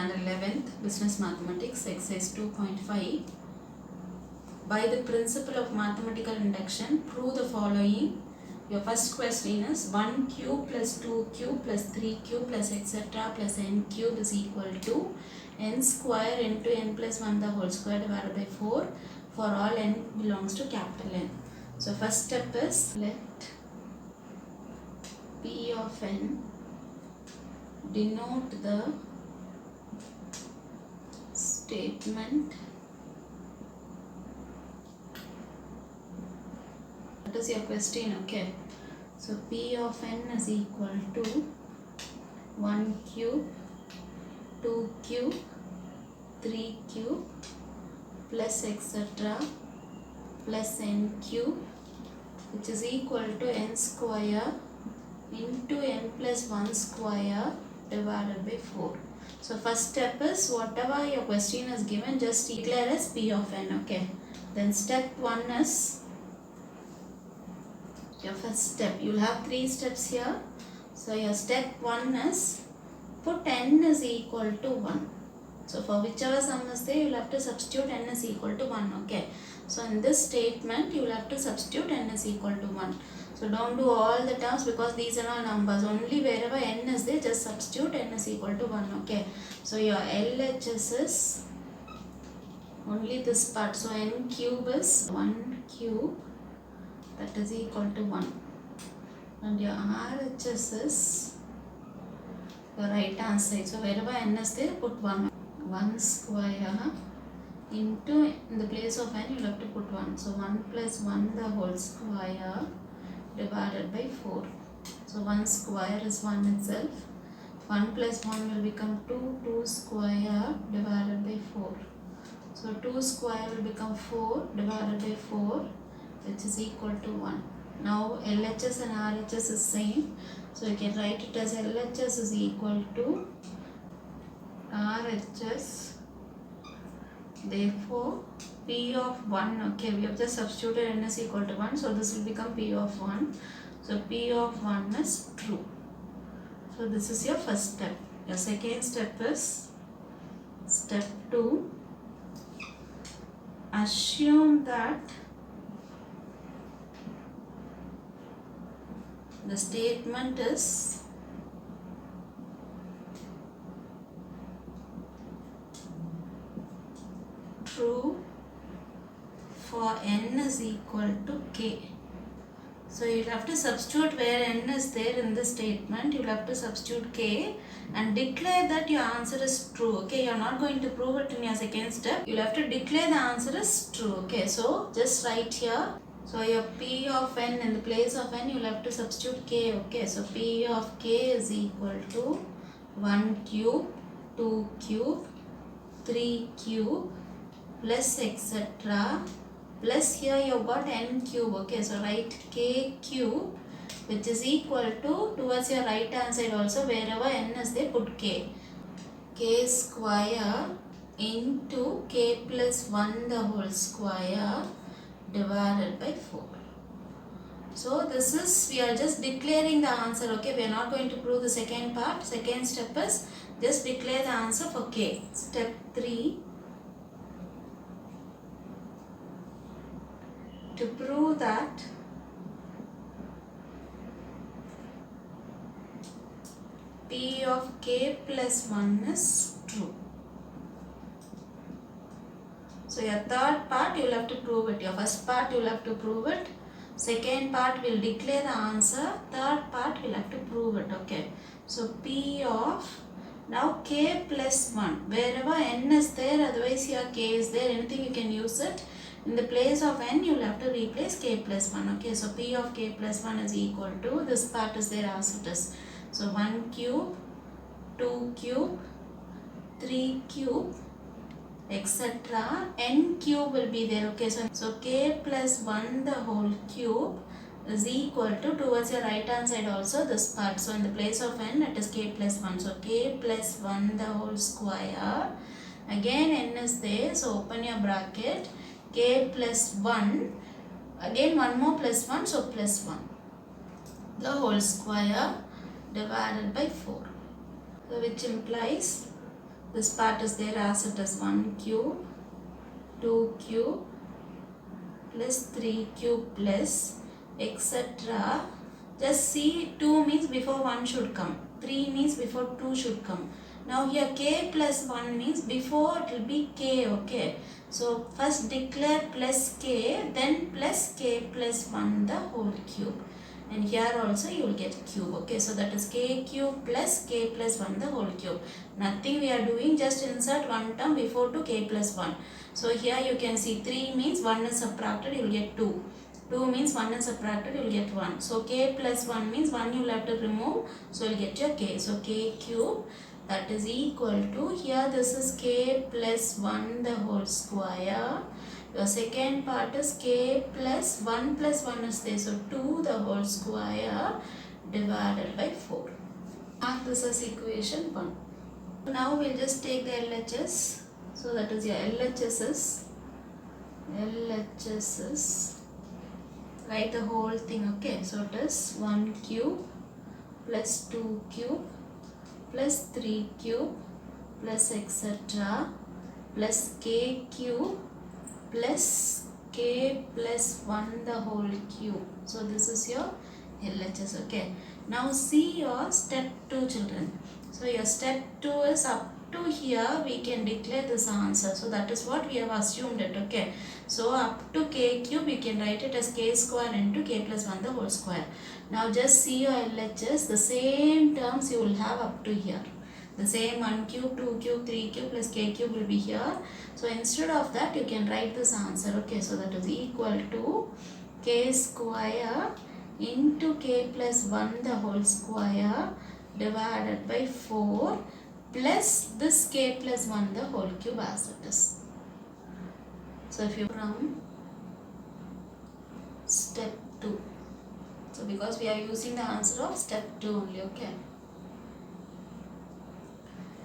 Standard 11th Business Mathematics Exercise 2.5. By the principle of mathematical induction, prove the following. Your first question is 1 cube plus 2 cube plus 3 cube plus etc. plus n cube is equal to n square into n plus 1 the whole square divided by 4 for all n belongs to capital N. So first step is let P of n denote the statement. What is your question? Okay, so P of n is equal to 1 cube, 2 cube, 3 cube plus etc. plus n cube, which is equal to n square into n plus 1 square divided by 4. So first step is whatever your question is given, just declare as P of n. Okay, then step 1 is your first step. You will have 3 steps here. So your step 1 is put n is equal to 1. So for whichever sum is there, you will have to substitute n is equal to 1. Okay, so in this statement you will have to substitute n is equal to 1. So don't do all the terms because these are all numbers. Only wherever n is there, just substitute n is equal to 1. Okay, so your LHS is only this part. So n cube is 1 cube, that is equal to 1. And your RHS is the right hand side. So wherever n is there, put 1. 1 square into, in the place of n, you will have to put 1. So 1 plus 1 the whole square divided by 4. So 1 square is 1 itself. 1 plus 1 will become 2. 2 square divided by 4. So 2 square will become 4 divided by 4, which is equal to 1. Now LHS and RHS is same. So you can write it as LHS is equal to RHS. Therefore P of 1, okay, we have just substituted n is equal to 1, so this will become P of 1. So P of 1 is true. So this is your first step. Your second step is step 2. Assume that the statement is true for n is equal to k. So you will have to substitute where n is there in the statement. You will have to substitute k and declare that your answer is true. Okay, you are not going to prove it in your second step. You will have to declare the answer is true. Okay, so just write here. So your P of n, in the place of n, you will have to substitute k. Okay, so P of k is equal to 1 cube, 2 cube, 3 cube plus etc. plus here you have got n cube. Okay, so write k cube, which is equal to, towards your right hand side also, wherever n is there, put k. K square into k plus 1 the whole square divided by 4. So this is, we are just declaring the answer. Okay, we are not going to prove the second part. Second step is just declare the answer for k. Step 3. To prove that P of k plus 1 is true. So your third part you will have to prove it. Your first part you will have to prove it. Second part will declare the answer. Third part will have to prove it. Okay. So P of, now k plus 1. Wherever n is there, otherwise here k is there, anything you can use it. In the place of n, you will have to replace k plus 1. Okay, so P of k plus 1 is equal to, this part is there as it is. So 1 cube, 2 cube, 3 cube, etc. n cube will be there. Okay, so k plus 1 the whole cube is equal to, towards your right hand side also, this part. So in the place of n, it is k plus 1. So k plus 1 the whole square. Again n is there, so open your bracket. K plus 1, again one more plus 1, so plus 1 the whole square divided by 4. So which implies this part is there as it is 1 cube, 2 cube plus 3 cube plus etc. Just see 2 means before 1 should come, 3 means before 2 should come. Now here k plus 1 means before it will be k, okay. So first declare plus k, then plus k plus 1 the whole cube. And here also you will get cube, okay. So that is k cube plus k plus 1 the whole cube. Nothing we are doing, just insert one term before to k plus 1. So here you can see 3 means 1 is subtracted, you will get 2. 2 means 1 is subtracted, you will get 1. So k plus 1 means 1 you will have to remove, so you will get your k. So k cube, that is equal to, here this is k plus 1 the whole square. Your second part is k plus 1 is there. So 2 the whole square divided by 4. Mark this as equation 1. Now we will just take the LHS. So that is your LHS is, write the whole thing, okay. So it is 1 cube plus 2 cube plus 3 cube plus etc. plus k cube plus k plus 1 the whole cube. So this is your LHS, okay. Now see your step 2, children. So your step 2 is up to here we can declare this answer. So that is what we have assumed it, okay. So up to k cube you can write it as k square into k plus 1 the whole square. Now just see your LHS, the same terms you will have up to here. The same 1 cube, 2 cube, 3 cube plus k cube will be here. So instead of that you can write this answer, okay. So that is equal to k square into k plus 1 the whole square divided by 4 plus this k plus 1 the whole cube as it is. So if you from step 2. So because we are using the answer of step 2 only, okay.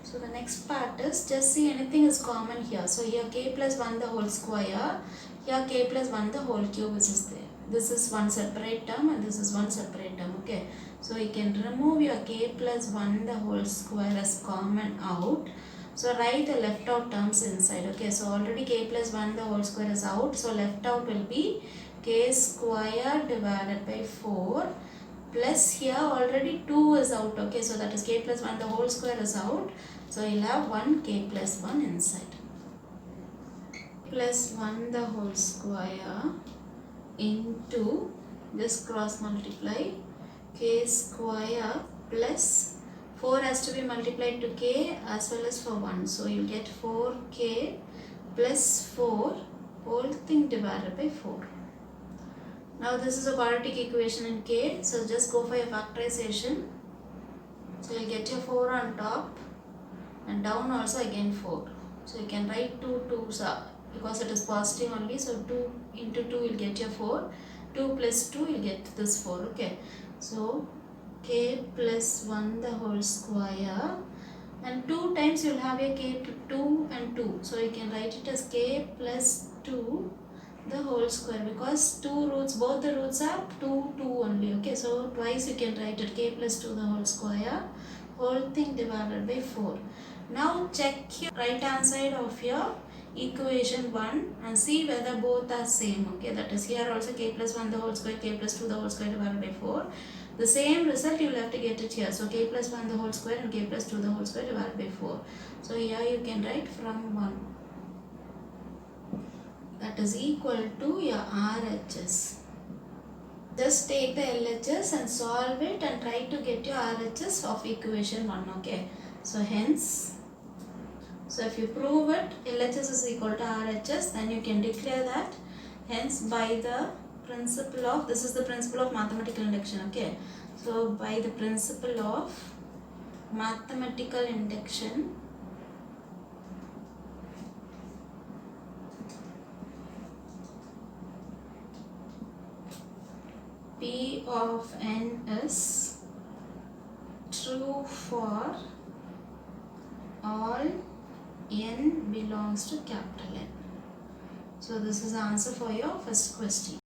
So the next part is, just see anything is common here. So here k plus 1 the whole square, here k plus 1 the whole cube is there. This is one separate term and this is one separate term, okay. So you can remove your k plus 1 the whole square as common out. So write the left out terms inside, okay. So already k plus 1 the whole square is out. So left out will be k square divided by 4 plus here already 2 is out, okay. So that is k plus 1 the whole square is out. So you'll have 1 k plus 1 inside. Plus 1 the whole square into this cross multiply k square plus 4 has to be multiplied to k as well as for 1. So you get 4k plus 4 whole thing divided by 4. Now this is a quadratic equation in k. So just go for your factorization. So you get your 4 on top and down also again 4. So you can write 2 2's because it is positive only. So 2 into 2 will get your 4. 2 plus 2 will get this 4, okay. So k plus 1 the whole square and 2 times you will have a k 2 and 2. So you can write it as k plus 2 the whole square because two roots, both the roots are 2 only, okay. So twice you can write it k plus 2 the whole square whole thing divided by 4. Now check your right hand side of your equation 1 and see whether both are same, okay. That is here also k plus 1 the whole square, k plus 2 the whole square divided by 4. The same result you will have to get it here. So k plus 1 the whole square and k plus 2 the whole square divided by 4. So here you can write from 1. That is equal to your RHS. Just take the LHS and solve it and try to get your RHS of equation 1, okay. So hence, so if you prove it, LHS is equal to RHS, then you can declare that. Hence by the principle of, this is the principle of mathematical induction, okay. So by the principle of mathematical induction, P of n is true for all n belongs to capital N. So this is the answer for your first question.